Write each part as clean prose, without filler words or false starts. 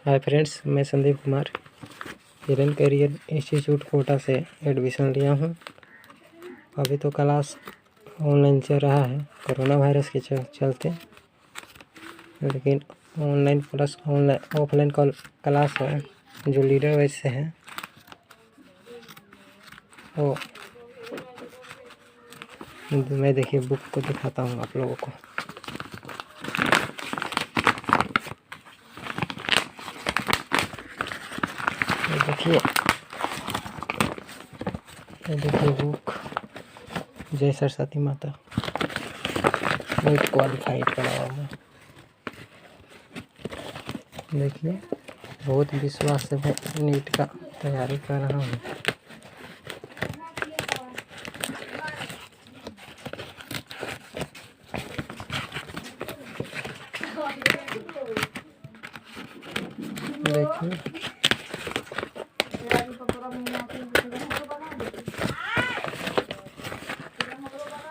Hi friends, मैं संदीप कुमार हिरन career institute Kota से एडमिशन लिया हूँ। अभी तो क्लास ऑनलाइन चल रहा है कोरोना वायरस के चलते, लेकिन online plus online offline class है। जो लीडर वैसे हैं वो मैं देखिए बुक को दिखाता हूँ आप लोगों को। ये देखिए बुक जय सरस्वती माता नीट क्वालिफाइड करा हुआ है। देखिए बहुत विश्वास से मैं नीट का तैयारी कर रहा हूँ। देखिए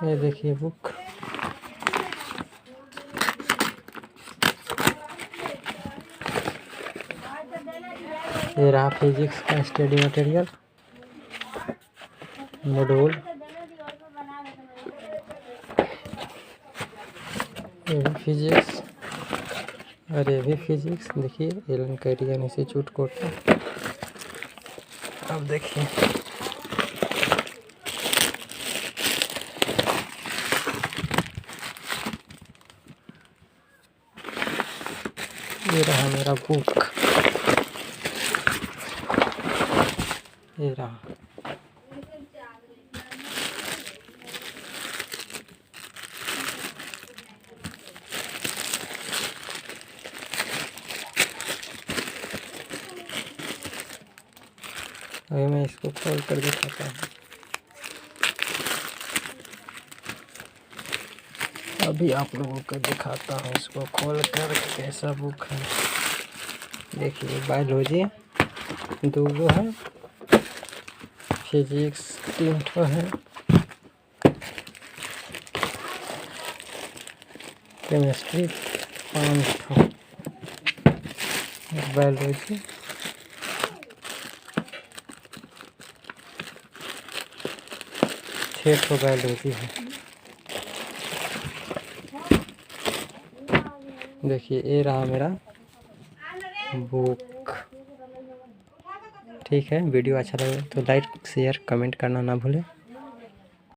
ये देखिए बुक। ये रहा फिजिक्स का स्टडी मटेरियल मॉड्यूल। ये भी फिजिक्स और ये भी फिजिक्स। देखिए हिरन करियर इंस्टीट्यूट कोटा। अब देखिए ये रहा मेरा बुक। ये रहा अभी मैं इसको खोल कर दिखाता हूँ। अभी आप लोगों को दिखाता हूँ इसको खोल कर कैसा बुक है। देखिए बायोलॉजी 2 है, फिजिक्स 3 है, केमिस्ट्री 5, बायोलॉजी 6 बायोलॉजी है। देखिए ये रहा मेरा बुक। ठीक है, वीडियो अच्छा लगे तो लाइक शेयर कमेंट करना ना भूलें।